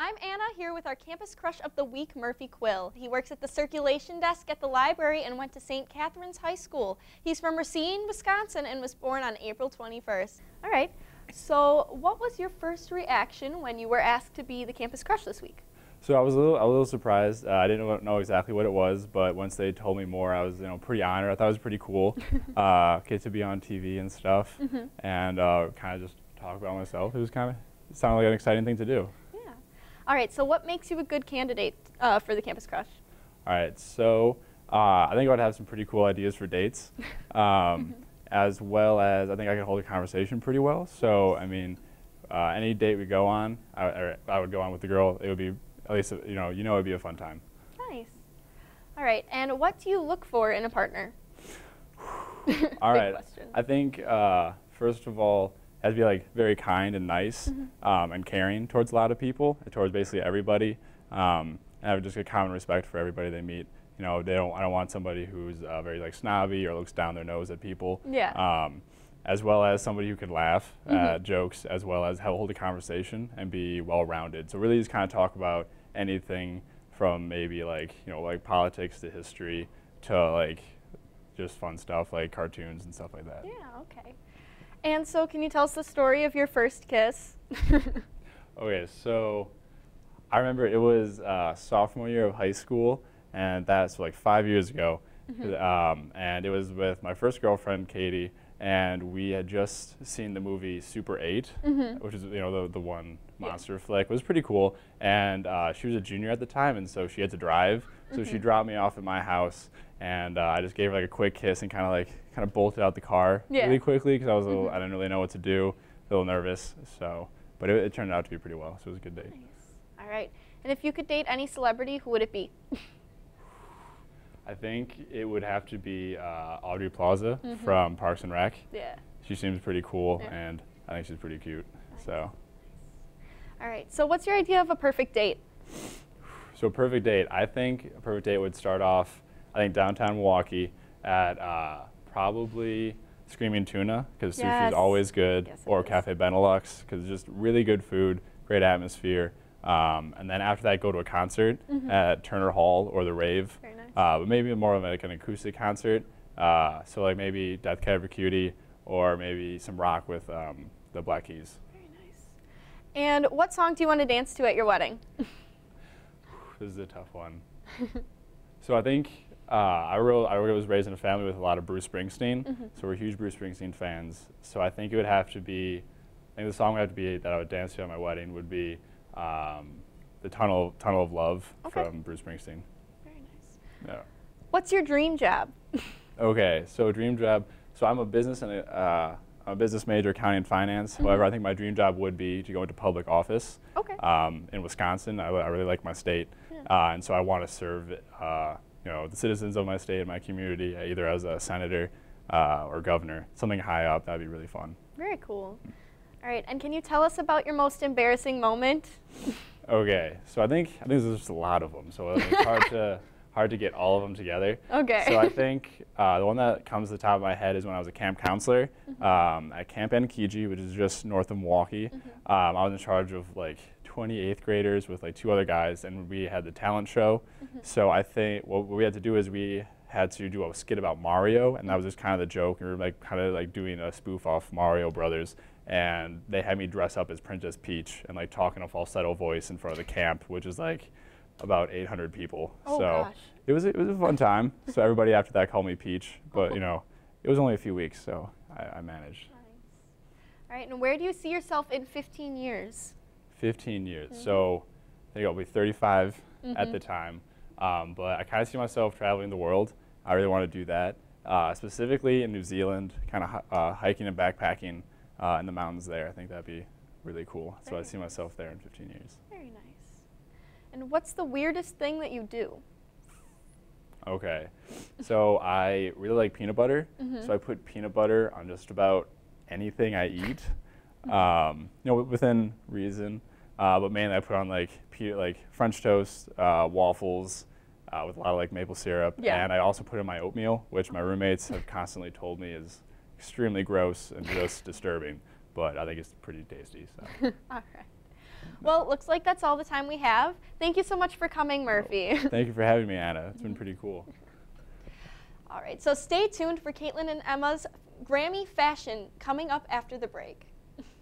I'm Anna here with our Campus Crush of the Week, Murphy Quill. He works at the circulation desk at the library and went to St. Catherine's High School. He's from Racine, Wisconsin, and was born on April 21st. All right, so what was your first reaction when you were asked to be the Campus Crush this week? So I was a little surprised. I didn't know exactly what it was, but once they told me more, I was pretty honored. I thought it was pretty cool, get to be on TV and stuff, and kind of just talk about myself. It sounded like an exciting thing to do. Yeah. All right. So what makes you a good candidate for the Campus Crush? All right. So I think I would have some pretty cool ideas for dates, as well as I think I could hold a conversation pretty well. So I mean, any date we go on, I would go on with the girl. It would be at least it would be a fun time. Nice. All right. And what do you look for in a partner? All right. Question. I think first of all, it has to be like very kind and nice and caring towards a lot of people, towards basically everybody, and have just a common respect for everybody they meet. I don't want somebody who's very like snobby or looks down their nose at people. Yeah. As well as somebody who can laugh at jokes, as well as hold a conversation and be well-rounded. So really just kind of talk about anything from maybe like politics to history to like just fun stuff like cartoons and stuff like that. Yeah. Okay. And so can you tell us the story of your first kiss? Okay, so I remember it was sophomore year of high school, and that's like 5 years ago. And it was with my first girlfriend, Katie, and we had just seen the movie Super 8, which is the one monster flick. It was pretty cool, and she was a junior at the time, and so she had to drive. So she dropped me off at my house, and I just gave her like a quick kiss and kind of bolted out the car really quickly because I was I didn't really know what to do, a little nervous. So, but it turned out to be pretty well. So it was a good date. Nice. All right. And if you could date any celebrity, who would it be? I think it would have to be Aubrey Plaza from Parks and Rec. Yeah. She seems pretty cool, and I think she's pretty cute. Nice. So. All right. So what's your idea of a perfect date? So a perfect date, I think a perfect date would start off, I think downtown Milwaukee at probably Screaming Tuna because sushi's always good, Yes, or Cafe Benelux because it's just really good food, great atmosphere. And then after that, go to a concert at Turner Hall or the Rave. Very nice. But maybe more of like an acoustic concert. So like maybe Death Cab for Cutie or maybe some rock with the Black Keys. Very nice. And what song do you want to dance to at your wedding? This is a tough one. So I think I was raised in a family with a lot of Bruce Springsteen, so we're huge Bruce Springsteen fans. So I think it would have to be, I think the song would have to be that I would dance to at my wedding would be the Tunnel of Love from Bruce Springsteen. Very nice. Yeah. What's your dream job? Okay, so dream job. So I'm a business major, accounting and finance. However, I think my dream job would be to go into public office. Okay. In Wisconsin, I really like my state, and so I want to serve the citizens of my state and my community, either as a senator or governor, something high up. That'd be really fun. Very cool. All right, and can you tell us about your most embarrassing moment? Okay, so I think there's just a lot of them, so it's hard to get all of them together. Okay. So I think the one that comes to the top of my head is when I was a camp counselor at Camp Anakiji, which is just north of Milwaukee. I was in charge of like 28th graders with like 2 other guys, and we had the talent show. So I think what we had to do is we had to do a skit about Mario, and that was just kind of the joke. We were like kind of like doing a spoof off Mario Brothers, and they had me dress up as Princess Peach and like talk in a falsetto voice in front of the camp, which is like about 800 people. Oh, so gosh. it was a fun time. So everybody after that called me Peach, but it was only a few weeks, so I managed. Nice. All right, and where do you see yourself in 15 years? 15 years. So I think I'll be 35 at the time. But I kind of see myself traveling the world. I really want to do that, specifically in New Zealand, kind of hiking and backpacking in the mountains there. I think that'd be really cool. So I see myself there in 15 years. Very nice. And what's the weirdest thing that you do? Okay, so I really like peanut butter. So I put peanut butter on just about anything I eat, within reason. But mainly I put on like French toast, waffles, with a lot of like maple syrup. And I also put in my oatmeal, which my roommates have constantly told me is extremely gross and just disturbing. But I think it's pretty tasty. So. All right. Well, it looks like that's all the time we have. Thank you so much for coming, Murphy. Thank you for having me, Anna. It's been pretty cool. All right, so stay tuned for Caitlin and Emma's Grammy fashion coming up after the break.